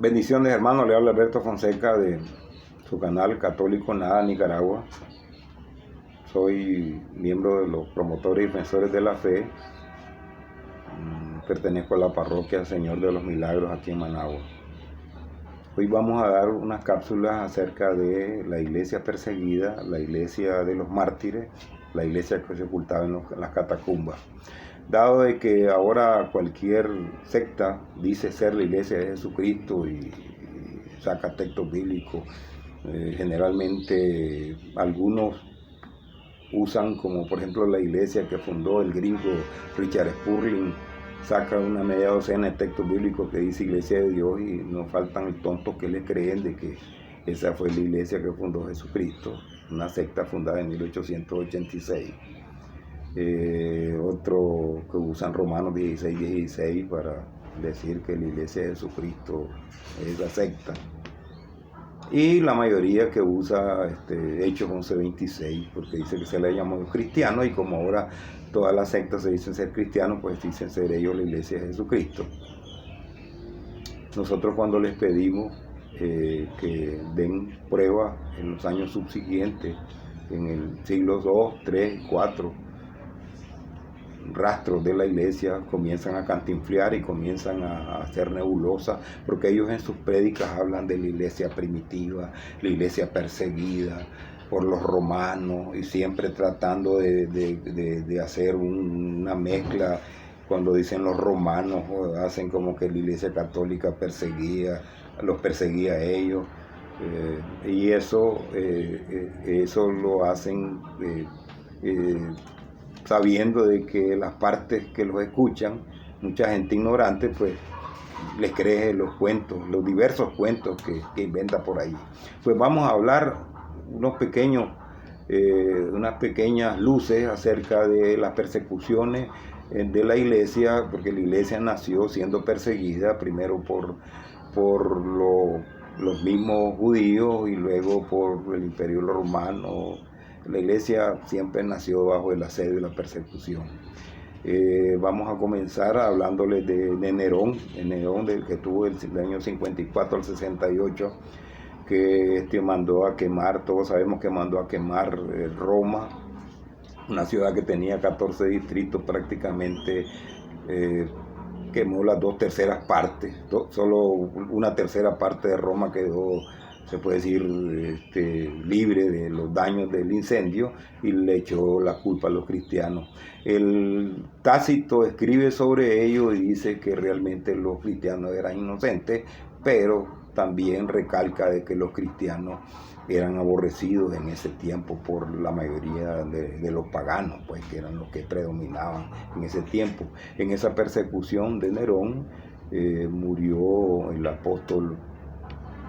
Bendiciones, hermanos, le habla Alberto Fonseca de su canal Católico Nada Nicaragua. Soy miembro de los promotores y defensores de la fe. Pertenezco a la parroquia Señor de los Milagros aquí en Managua. Hoy vamos a dar unas cápsulas acerca de la iglesia perseguida, la iglesia de los mártires, la iglesia que se ocultaba en las catacumbas. Dado de que ahora cualquier secta dice ser la iglesia de Jesucristo y saca textos bíblicos, generalmente algunos usan, como por ejemplo la iglesia que fundó el gringo Richard Spurling, saca una media docena de textos bíblicos que dice Iglesia de Dios, y no faltan tontos que le creen de que esa fue la iglesia que fundó Jesucristo, una secta fundada en 1886. Otro que usan Romanos 16 para decir que la iglesia de Jesucristo es la secta. Y la mayoría que usa Hechos 11:26, porque dice que se le llamó cristiano, y como ahora todas las sectas se dicen ser cristianos, pues dicen ser ellos la iglesia de Jesucristo. Nosotros, cuando les pedimos que den pruebas en los años subsiguientes, en el siglo 2, 3, 4, rastros de la iglesia comienzan a cantinflear y comienzan a hacer nebulosas, porque ellos en sus prédicas hablan de la iglesia primitiva, la iglesia perseguida por los romanos, y siempre tratando de hacer una mezcla. Cuando dicen los romanos, hacen como que la iglesia católica los perseguía a ellos, y eso lo hacen sabiendo de que las partes que los escuchan, mucha gente ignorante, pues les cree los cuentos, los diversos cuentos que inventa por ahí. Pues vamos a hablar unas pequeñas luces acerca de las persecuciones de la iglesia, porque la iglesia nació siendo perseguida primero por los mismos judíos y luego por el Imperio Romano. La iglesia siempre nació bajo el asedio y la persecución. Vamos a comenzar hablándoles de Nerón, que tuvo el año 54 al 68, que mandó a quemar, todos sabemos que mandó a quemar Roma, una ciudad que tenía 14 distritos prácticamente. Quemó las 2/3 partes, solo una tercera parte de Roma quedó, se puede decir, libre de los daños del incendio, y le echó la culpa a los cristianos. El Tácito escribe sobre ello y dice que realmente los cristianos eran inocentes, pero también recalca de que los cristianos eran aborrecidos en ese tiempo por la mayoría de los paganos, pues, que eran los que predominaban en ese tiempo. En esa persecución de Nerón murió el apóstol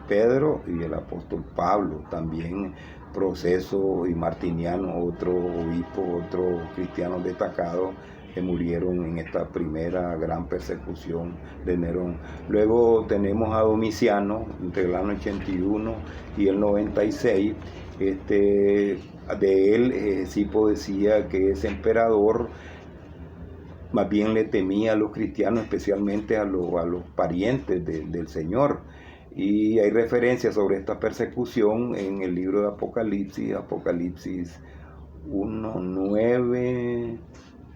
Pedro y el apóstol Pablo, también Proceso y Martiniano, otro obispo, otro cristiano destacado, que murieron en esta primera gran persecución de Nerón. Luego tenemos a Domiciano, entre el año 81 y el 96. De él Hesipo decía que ese emperador más bien le temía a los cristianos, especialmente a los parientes del Señor. Y hay referencias sobre esta persecución en el libro de Apocalipsis 1:9,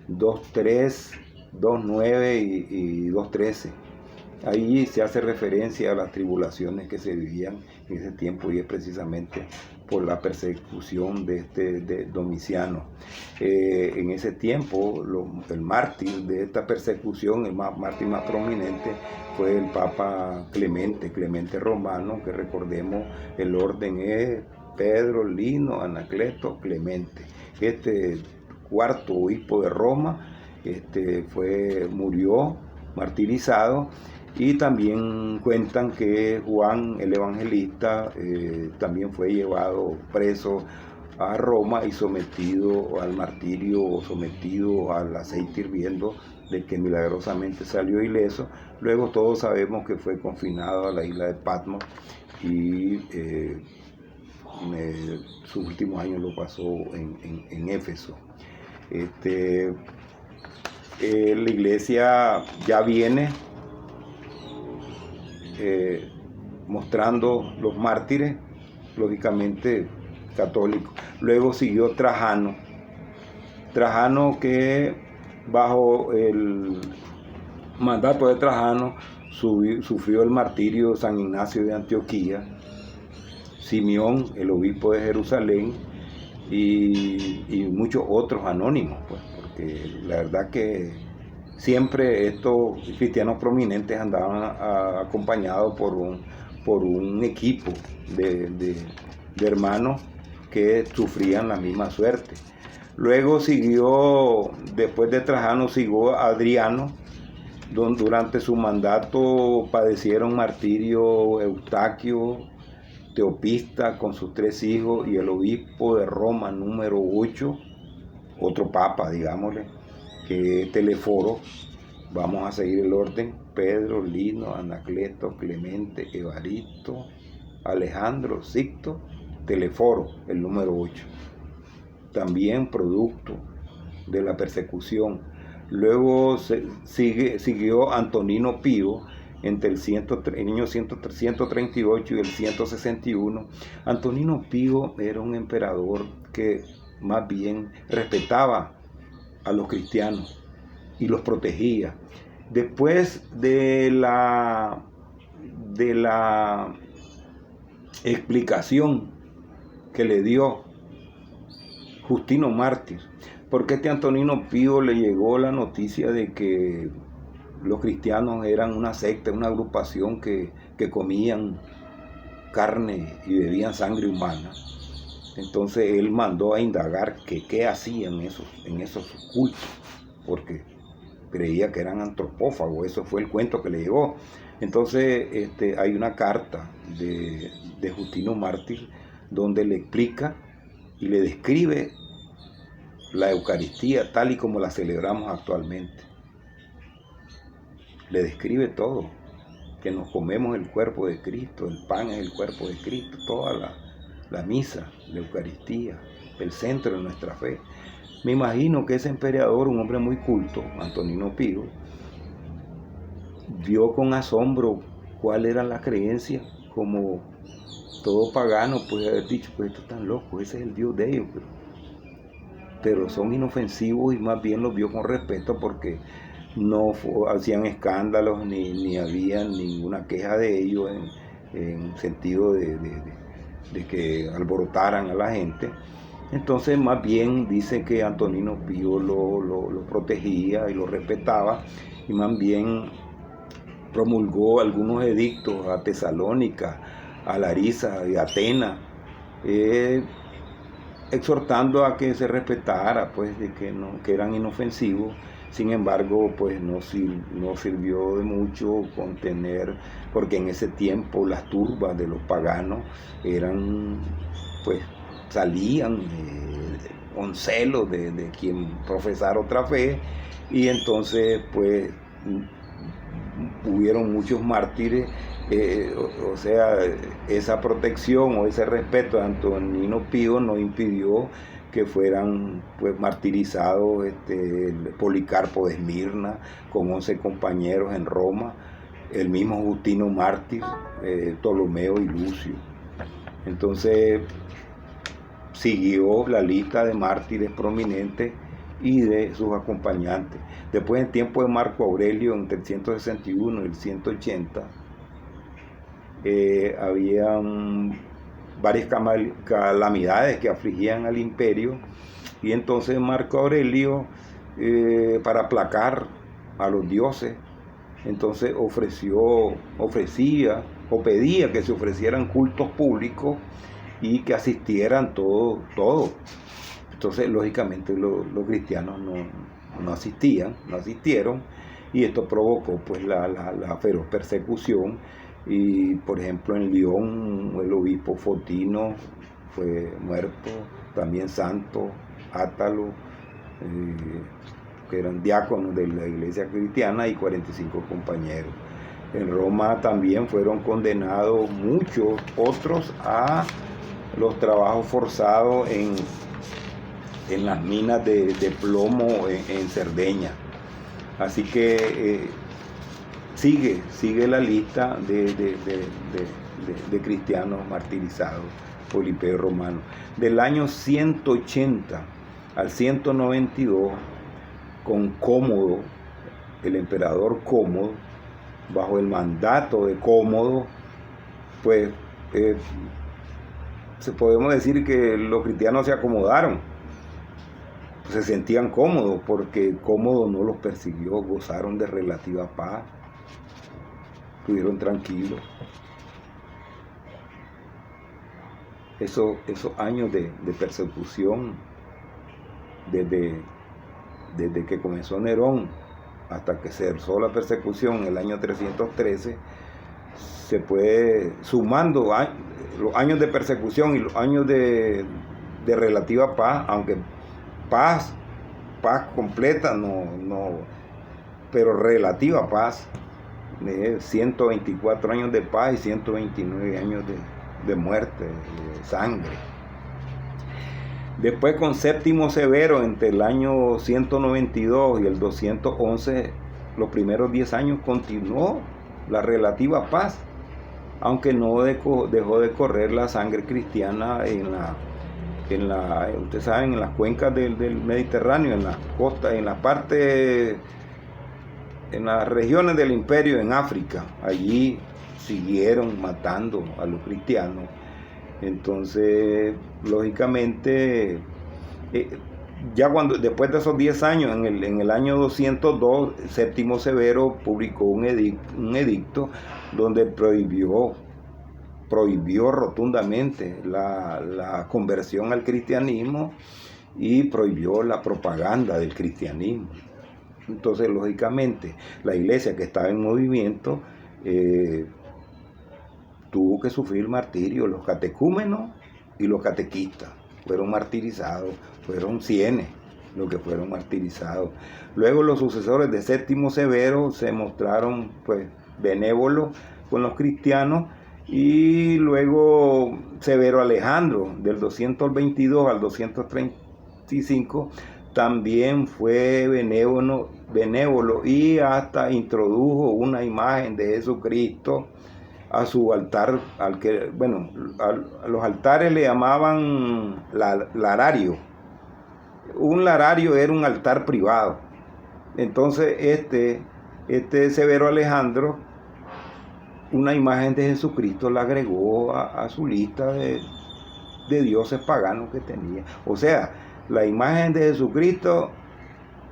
2:3, 2:9 y 2:13. Ahí se hace referencia a las tribulaciones que se vivían en ese tiempo, y es precisamente por la persecución de Domiciano. En ese tiempo, el mártir de esta persecución, el mártir más prominente, fue el Papa Clemente Romano, que recordemos el orden es Pedro, Lino, Anacleto, Clemente. Este cuarto obispo de Roma murió martirizado. Y también cuentan que Juan el Evangelista también fue llevado preso a Roma y sometido al martirio, o sometido al aceite hirviendo, de que milagrosamente salió ileso. Luego todos sabemos que fue confinado a la isla de Patmos, y sus últimos años lo pasó en Éfeso. La iglesia ya viene mostrando los mártires, lógicamente católicos. Luego siguió Trajano, que bajo el mandato de Trajano sufrió el martirio San Ignacio de Antioquía, Simeón, el obispo de Jerusalén, y muchos otros anónimos, pues, porque la verdad que siempre estos cristianos prominentes andaban acompañados por un equipo de hermanos que sufrían la misma suerte. Luego siguió, después de Trajano, siguió Adriano, donde durante su mandato padecieron martirio Eustaquio, Teopista con sus 3 hijos y el obispo de Roma número 8, otro papa, digámosle, que es Teleforo. Vamos a seguir el orden: Pedro, Lino, Anacleto, Clemente, Evaristo, Alejandro, Sixto, Teleforo, el número 8. También producto de la persecución. Luego siguió Antonino Pío entre el año 138 y el 161. Antonino Pío era un emperador que más bien respetaba a los cristianos y los protegía. Después de la explicación que le dio Justino Mártir, porque este Antonino Pío le llegó la noticia de que los cristianos eran una secta, una agrupación que comían carne y bebían sangre humana. Entonces él mandó a indagar qué hacían en esos cultos, porque creía que eran antropófagos. Eso fue el cuento que le llegó. Entonces hay una carta de Justino Mártir donde le explica y le describe la Eucaristía tal y como la celebramos actualmente. Le describe todo, que nos comemos el cuerpo de Cristo, el pan es el cuerpo de Cristo, toda la misa, la Eucaristía, el centro de nuestra fe. Me imagino que ese emperador, un hombre muy culto, Antonino Pío, vio con asombro cuál era la creencia, como todo pagano puede haber dicho, pues estos están locos, ese es el Dios de ellos, pero son inofensivos, y más bien los vio con respeto porque no hacían escándalos ni había ninguna queja de ellos en sentido de que alborotaran a la gente. Entonces más bien dice que Antonino Pío lo protegía y lo respetaba, y más bien promulgó algunos edictos a Tesalónica, a Larisa y a Atenas, exhortando a que se respetara, pues, de que eran inofensivos. Sin embargo, pues no sirvió de mucho contener, porque en ese tiempo las turbas de los paganos eran, pues, salían con celo de quien profesara otra fe, y entonces, pues, hubieron muchos mártires. O sea, esa protección o ese respeto de Antonino Pío no impidió que fueran, pues, martirizados Policarpo de Esmirna con 11 compañeros en Roma, el mismo Justino Mártir, Ptolomeo y Lucio. Entonces siguió la lista de mártires prominentes y de sus acompañantes. Después, en tiempo de Marco Aurelio, entre el 161 y el 180, habían varias calamidades que afligían al imperio, y entonces Marco Aurelio, para aplacar a los dioses, entonces pedía que se ofrecieran cultos públicos y que asistieran todos. Entonces, lógicamente, los cristianos no asistieron, y esto provocó, pues, la feroz persecución. Y, por ejemplo, en León, el obispo Fotino fue muerto, también Santo Átalo, que eran diáconos de la iglesia cristiana, y 45 compañeros. En Roma también fueron condenados muchos otros a los trabajos forzados en las minas de plomo en Cerdeña. Así que sigue la lista de cristianos martirizados por el Imperio Romano. Del año 180 al 192, con Cómodo, el emperador Cómodo, bajo el mandato de Cómodo, pues podemos decir que los cristianos se acomodaron, se sentían cómodos porque Cómodo no los persiguió, gozaron de relativa paz, estuvieron tranquilos. Esos años de persecución, desde que comenzó Nerón hasta que cesó la persecución en el año 313, se puede, sumando los años de persecución y los años de relativa paz, aunque paz completa no, pero relativa paz, 124 años de paz y 129 años de muerte, de sangre. Después, con Séptimo Severo, entre el año 192 y el 211, los primeros 10 años continuó la relativa paz, aunque no dejó de correr la sangre cristiana ustedes saben, en las cuencas del Mediterráneo, en las costas, en las regiones del imperio, en África. Allí siguieron matando a los cristianos. Entonces, lógicamente, ya después de esos 10 años, en el año 202, Séptimo Severo publicó un edicto donde prohibió rotundamente la conversión al cristianismo y prohibió la propaganda del cristianismo. Entonces, lógicamente, la iglesia, que estaba en movimiento, tuvo que sufrir martirio. Los catecúmenos y los catequistas fueron martirizados, fueron 100 los que fueron martirizados. Luego los sucesores de Séptimo Severo se mostraron pues benévolos con los cristianos, y luego Severo Alejandro, del 222 al 235, también fue benévolo y hasta introdujo una imagen de Jesucristo a su altar, a los altares le llamaban larario. Un larario era un altar privado. Entonces este Severo Alejandro, una imagen de Jesucristo la agregó a su lista de dioses paganos que tenía. O sea, la imagen de Jesucristo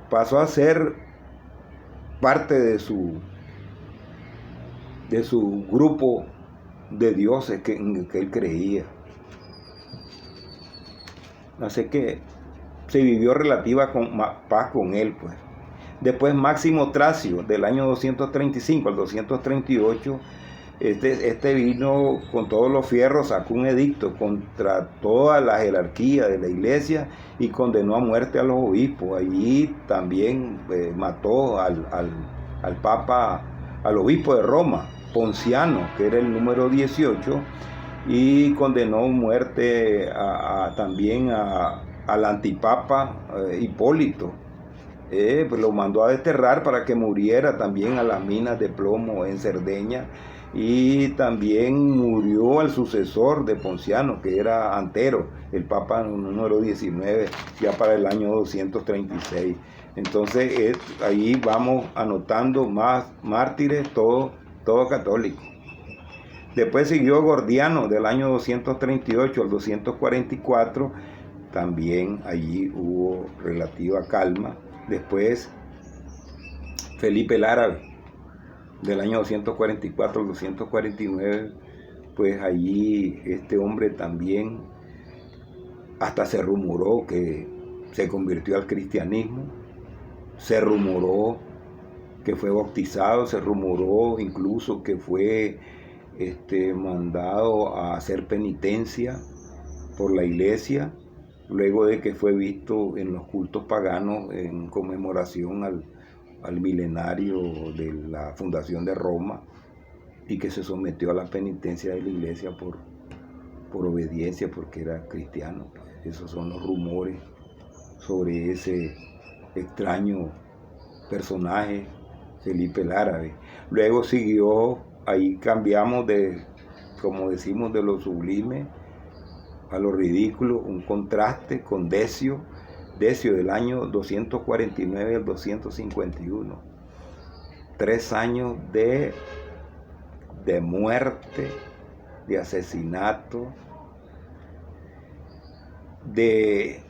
pasó a ser parte de su grupo de dioses en el que él creía. Así que se vivió relativa paz con él, pues. Después Máximo Tracio, del año 235 al 238, este vino con todos los fierros, sacó un edicto contra toda la jerarquía de la iglesia y condenó a muerte a los obispos. Allí también mató al papa, al obispo de Roma, Ponciano, que era el número 18, y condenó a muerte también al antipapa Hipólito. Pues lo mandó a desterrar para que muriera también a las minas de plomo en Cerdeña, y también murió al sucesor de Ponciano, que era Antero, el papa número 19, ya para el año 236. Entonces ahí vamos anotando más mártires, todo católico. Después siguió Gordiano, del año 238 al 244, también allí hubo relativa calma. Después Felipe el Árabe, del año 244 al 249, pues allí este hombre también hasta se rumoró que se convirtió al cristianismo, se rumoró que fue bautizado, se rumoró incluso que fue mandado a hacer penitencia por la iglesia, luego de que fue visto en los cultos paganos en conmemoración al milenario de la fundación de Roma, y que se sometió a la penitencia de la iglesia por obediencia, porque era cristiano. Esos son los rumores sobre ese extraño personaje, Felipe el Árabe. Luego siguió, ahí cambiamos como decimos, de lo sublime a lo ridículo, un contraste con Decio del año 249 al 251. 3 años de muerte, de asesinato, de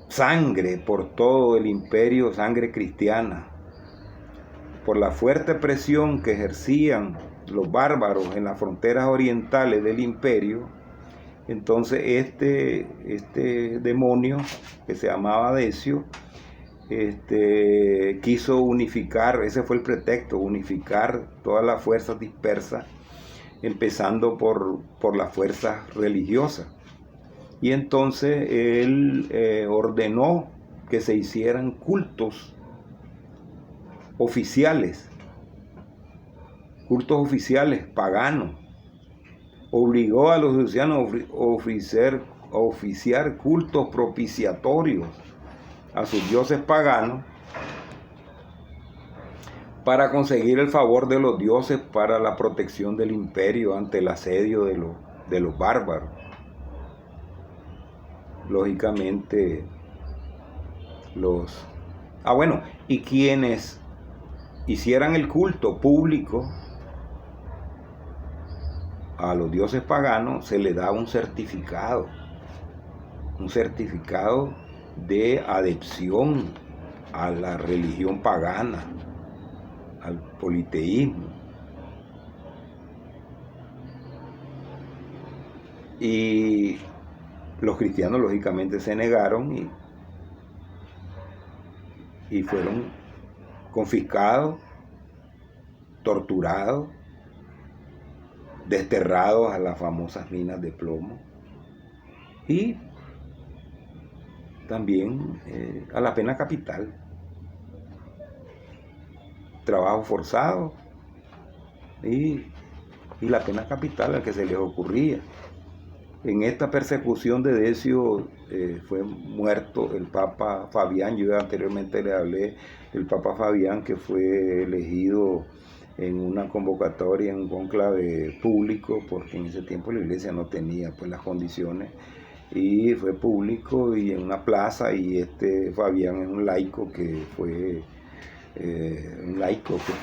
sangre por todo el imperio, sangre cristiana, por la fuerte presión que ejercían los bárbaros en las fronteras orientales del imperio. Entonces este demonio que se llamaba Decio quiso unificar, ese fue el pretexto, unificar todas las fuerzas dispersas, empezando por las fuerzas religiosas. Y entonces él ordenó que se hicieran cultos oficiales paganos. Obligó a los cristianos a oficiar cultos propiciatorios a sus dioses paganos para conseguir el favor de los dioses para la protección del imperio ante el asedio de los bárbaros. Lógicamente, y quienes hicieran el culto público a los dioses paganos, se le da un certificado de adhesión a la religión pagana, al politeísmo. Y los cristianos lógicamente se negaron y fueron confiscados, torturados, desterrados a las famosas minas de plomo y también a la pena capital, trabajo forzado y la pena capital al que se les ocurría. En esta persecución de Decio fue muerto el Papa Fabián. Yo anteriormente le hablé del Papa Fabián, que fue elegido en una convocatoria, en un cónclave público, porque en ese tiempo la iglesia no tenía pues las condiciones, y fue público y en una plaza, y Fabián es un laico que fue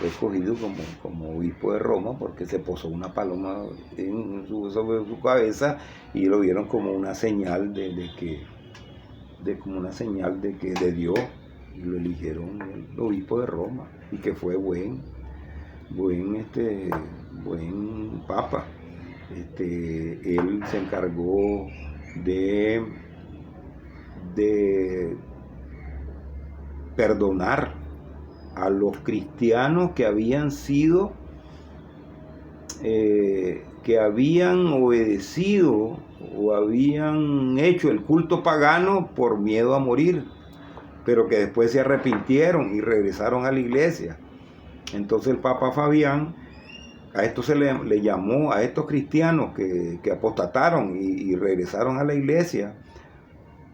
escogido como obispo de Roma, porque se posó una paloma sobre su cabeza y lo vieron como una señal de Dios, y lo eligieron el obispo de Roma, y que fue buen papa. Él se encargó de perdonar a los cristianos que habían obedecido o habían hecho el culto pagano por miedo a morir, pero que después se arrepintieron y regresaron a la iglesia. Entonces el Papa Fabián a esto se le llamó a estos cristianos que apostataron y regresaron a la iglesia.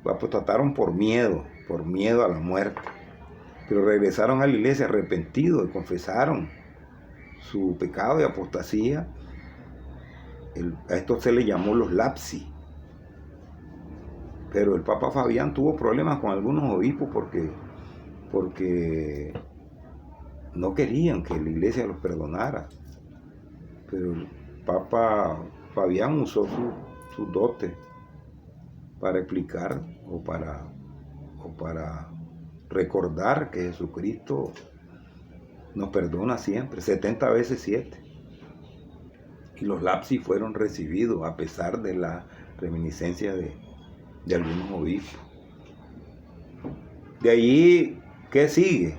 Apostataron por miedo a la muerte, pero regresaron a la iglesia arrepentidos y confesaron su pecado de apostasía. A esto se le llamó los lapsi. Pero el Papa Fabián tuvo problemas con algunos obispos porque no querían que la iglesia los perdonara. Pero el Papa Fabián usó su dote para explicar o para recordar que Jesucristo nos perdona siempre, 70 veces 7. Y los lapsi fueron recibidos a pesar de la reminiscencia de algunos obispos. De ahí, ¿qué sigue?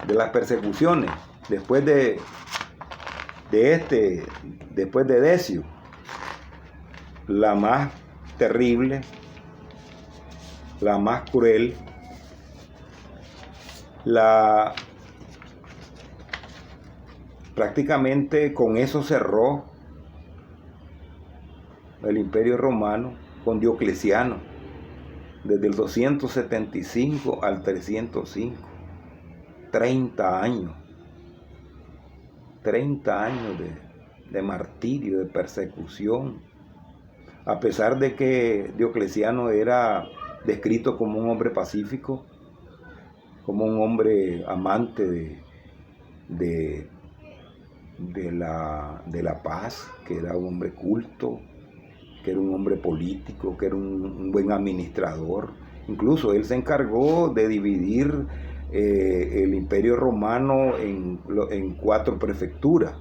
De las persecuciones, después de Decio, la más terrible, la más cruel, prácticamente con eso cerró el Imperio Romano, con Diocleciano, desde el 275 al 305, 30 años de martirio, de persecución. A pesar de que Diocleciano era descrito como un hombre pacífico, como un hombre amante de la paz, que era un hombre culto, que era un hombre político, que era un buen administrador. Incluso él se encargó de dividir el Imperio Romano en 4 prefecturas.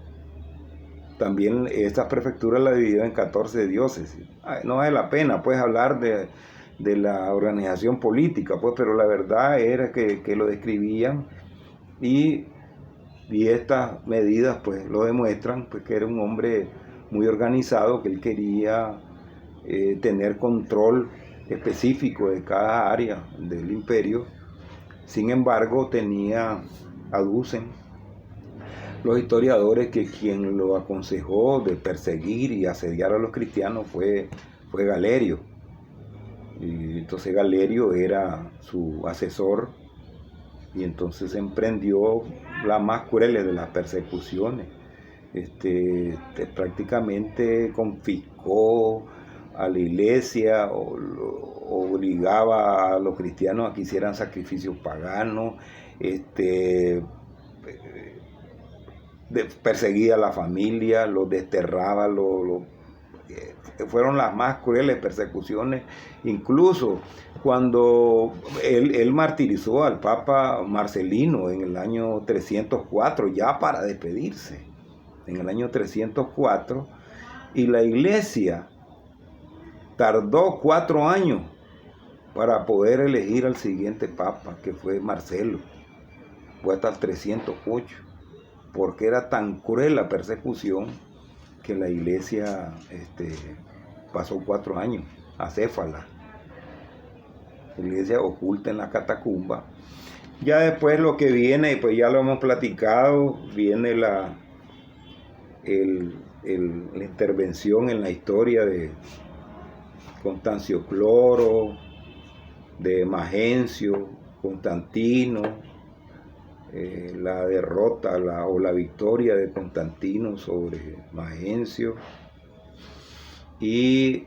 También estas prefecturas las dividió en 14 diócesis. No vale la pena pues hablar de la organización política, pues, pero la verdad era que lo describían y estas medidas pues lo demuestran, pues, que era un hombre muy organizado, que él quería tener control específico de cada área del imperio. Sin embargo, aducen los historiadores que quien lo aconsejó de perseguir y asediar a los cristianos fue Galerio. Y entonces Galerio era su asesor y entonces emprendió la más cruel de las persecuciones. Prácticamente confiscó a la iglesia, obligaba a los cristianos a que hicieran sacrificios paganos, perseguía a la familia, los desterraba, fueron las más crueles persecuciones. Incluso cuando él martirizó al Papa Marcelino en el año 304, ya para despedirse, en el año 304, y la iglesia tardó 4 años para poder elegir al siguiente papa, que fue Marcelo. Fue hasta el 308, porque era tan cruel la persecución que la iglesia pasó 4 años acéfala. La iglesia oculta en la catacumba. Ya después lo que viene, pues ya lo hemos platicado, viene la intervención en la historia de Constancio Cloro, de Magencio, Constantino, la derrota o la victoria de Constantino sobre Magencio. Y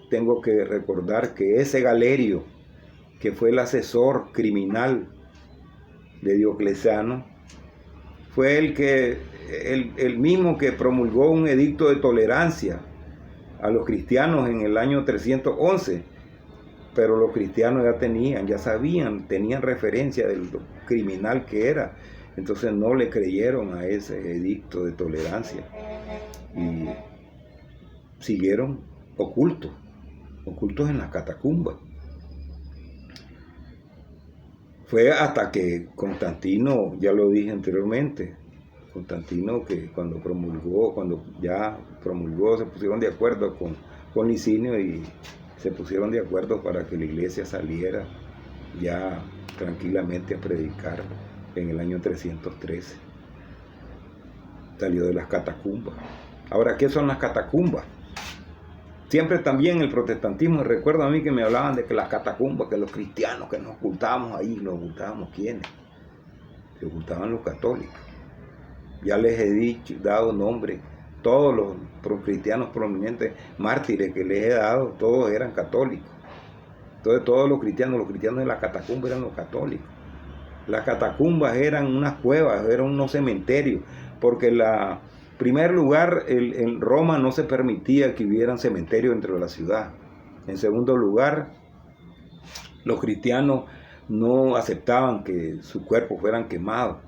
tengo que recordar que ese Galerio, que fue el asesor criminal de Diocleciano, fue el mismo que promulgó un edicto de tolerancia a los cristianos en el año 311, pero los cristianos ya sabían, tenían referencia del criminal que era, entonces no le creyeron a ese edicto de tolerancia y siguieron ocultos en las catacumbas. Fue hasta que Constantino, ya lo dije anteriormente, Constantino, que cuando ya promulgó, se pusieron de acuerdo con Licinio y se pusieron de acuerdo para que la iglesia saliera ya tranquilamente a predicar en el año 313. Salió de las catacumbas. Ahora, ¿qué son las catacumbas? Siempre también el protestantismo, recuerdo a mí que me hablaban de que las catacumbas, que los cristianos, que nos ocultábamos ahí, ¿nos ocultábamos quiénes? Se ocultaban los católicos. Ya les he dado nombre, todos los cristianos prominentes, mártires que les he dado, todos eran católicos. Entonces todos los cristianos de la catacumba eran los católicos. Las catacumbas eran unas cuevas, eran unos cementerios, porque en primer lugar, en Roma no se permitía que hubieran cementerios dentro de la ciudad. En segundo lugar, los cristianos no aceptaban que sus cuerpos fueran quemados.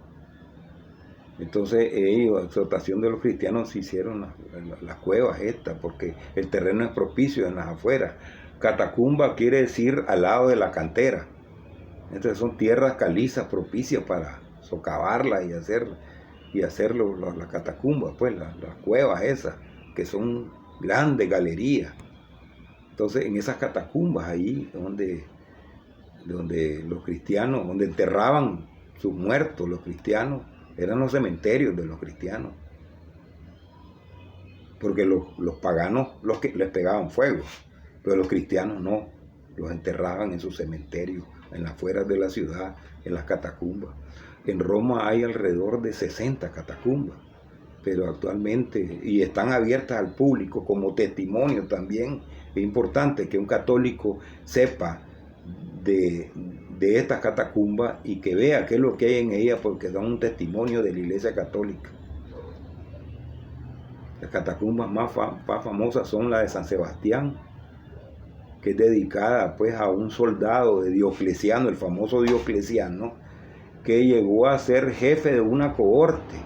Entonces ellos, a exhortación de los cristianos, se hicieron las cuevas estas, porque el terreno es propicio en las afueras. Catacumba quiere decir al lado de la cantera. Entonces son tierras calizas propicias para socavarlas y hacer las catacumbas, pues las cuevas esas, que son grandes galerías. Entonces en esas catacumbas ahí donde los cristianos, donde enterraban sus muertos, los cristianos, eran los cementerios de los cristianos. Porque los paganos les pegaban fuego, pero los cristianos no, los enterraban en sus cementerios, en las afueras de la ciudad, en las catacumbas. En Roma hay alrededor de 60 catacumbas, pero actualmente, y están abiertas al público como testimonio también. Es importante que un católico sepa de estas catacumbas y que vea qué es lo que hay en ellas, porque dan un testimonio de la Iglesia Católica. Las catacumbas más famosas son las de San Sebastián, que es dedicada pues a un soldado de Diocleciano, el famoso Diocleciano, que llegó a ser jefe de una cohorte.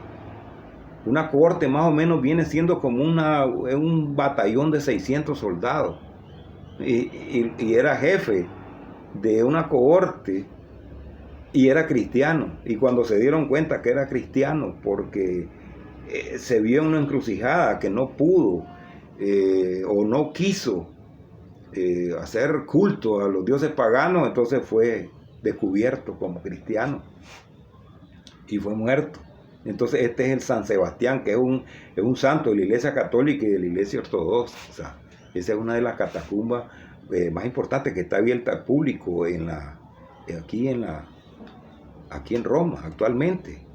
Una cohorte más o menos viene siendo como un batallón de 600 soldados. Y era jefe de una cohorte y era cristiano. Y cuando se dieron cuenta que era cristiano, porque se vio en una encrucijada que no pudo o no quiso hacer culto a los dioses paganos, entonces fue descubierto como cristiano y fue muerto. Entonces este es el San Sebastián, que es un santo de la Iglesia Católica y de la Iglesia Ortodoxa. O sea, esa es una de las catacumbas más importantes que está abierta al público aquí en Roma actualmente.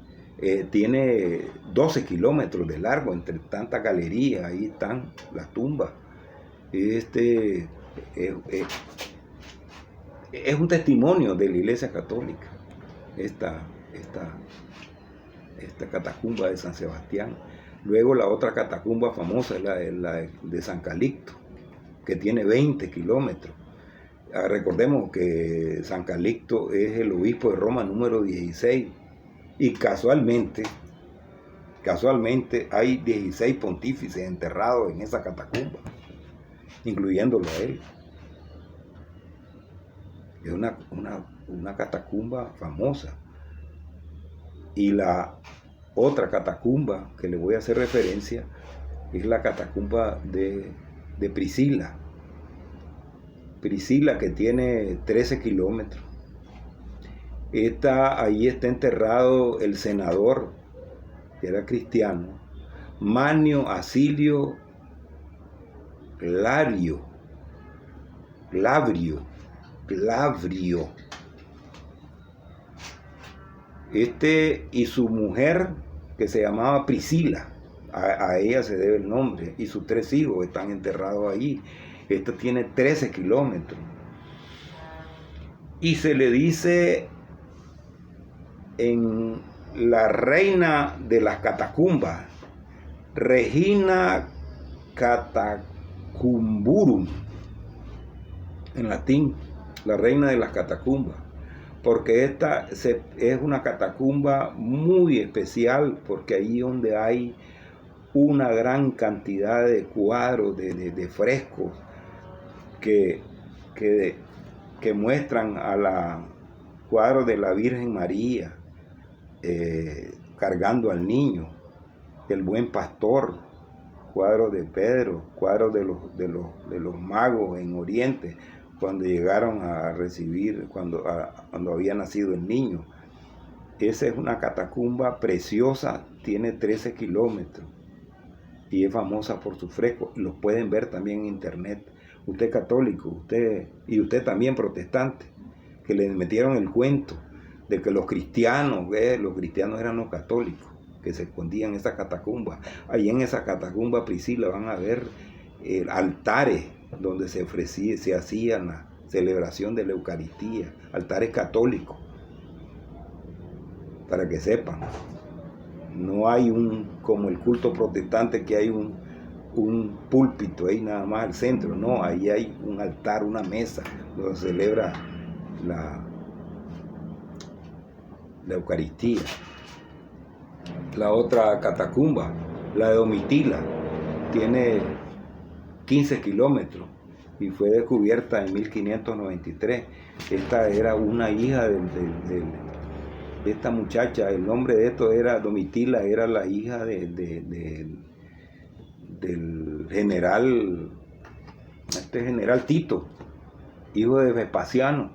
Tiene 12 kilómetros de largo entre tantas galerías, ahí están las tumbas. Es un testimonio de la Iglesia Católica, esta catacumba de San Sebastián. Luego la otra catacumba famosa es la de San Calixto, que tiene 20 kilómetros. Recordemos que San Calixto es el obispo de Roma número 16 y casualmente hay 16 pontífices enterrados en esa catacumba, incluyéndolo a él. Es una catacumba famosa. Y la otra catacumba que le voy a hacer referencia es la catacumba de Priscila. Priscila, que tiene 13 kilómetros. Ahí está enterrado el senador, que era cristiano, Manio Acilio Glavrio. Y su mujer, que se llamaba Priscila, a ella se debe el nombre, y sus 3 hijos están enterrados ahí. Esto tiene 13 kilómetros. Y se le dice en la reina de las catacumbas, Regina Catacumburum, en latín, la reina de las catacumbas, porque esta es una catacumba muy especial, porque ahí donde hay una gran cantidad de cuadros, de frescos que muestran cuadros de la Virgen María cargando al niño, el buen pastor, cuadros de Pedro, cuadros de los magos en Oriente, cuando llegaron a recibir, cuando había nacido el niño. Esa es una catacumba preciosa, tiene 13 kilómetros y es famosa por sus frescos. Los pueden ver también en internet. Usted católico, usted también protestante, que le metieron el cuento de que los cristianos eran los católicos, que se escondían en esa catacumba. Ahí en esa catacumba Priscila van a ver altares donde se hacían la celebración de la Eucaristía, altares católicos, para que sepan. No hay como el culto protestante, que hay un púlpito ahí nada más al centro. No, ahí hay un altar, una mesa donde se celebra la Eucaristía. La otra catacumba, la de Domitila, tiene 15 kilómetros y fue descubierta en 1593. Esta era una hija de esta muchacha. El nombre de esto era Domitila, era la hija del general Tito, hijo de Vespasiano.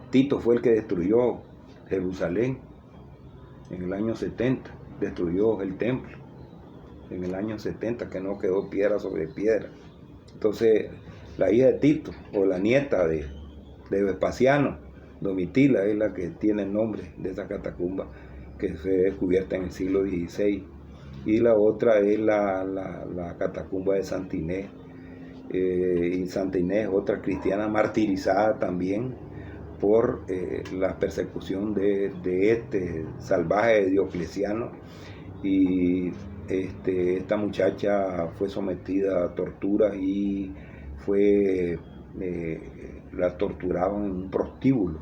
Tito fue el que destruyó Jerusalén en el año 70, destruyó el templo en el año 70, que no quedó piedra sobre piedra. Entonces la hija de Tito, o la nieta de Vespasiano, Domitila es la que tiene el nombre de esa catacumba, que fue descubierta en el siglo XVI. Y la otra es la catacumba de Santa Inés. Y Santa Inés, otra cristiana martirizada también por la persecución de este salvaje Diocleciano. Y esta muchacha fue sometida a torturas y la torturaban en un prostíbulo,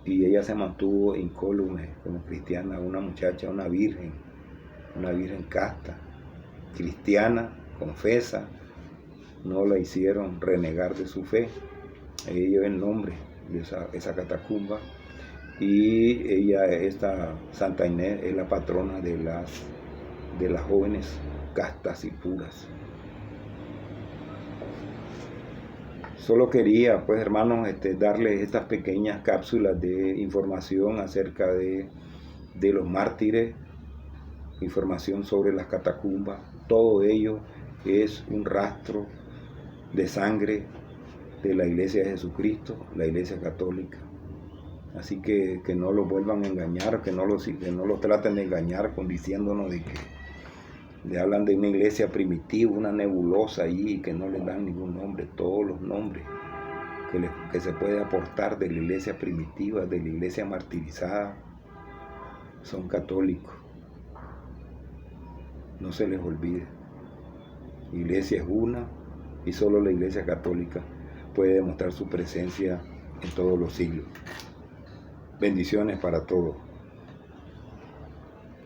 y ella se mantuvo incólume como cristiana, una muchacha, una virgen casta, cristiana, confesa. No la hicieron renegar de su fe. Ella lleva el nombre de esa catacumba, y esta Santa Inés, es la patrona de las jóvenes castas y puras. Solo quería, pues, hermanos, darles estas pequeñas cápsulas de información acerca de los mártires, información sobre las catacumbas. Todo ello es un rastro de sangre de la Iglesia de Jesucristo, la Iglesia Católica. Así que no los vuelvan a engañar, que no los traten de engañar diciéndonos de que le hablan de una iglesia primitiva, una nebulosa ahí, que no le dan ningún nombre. Todos los nombres que se puede aportar de la iglesia primitiva, de la iglesia martirizada, son católicos. No se les olvide. La iglesia es una, y solo la Iglesia Católica puede demostrar su presencia en todos los siglos. Bendiciones para todos.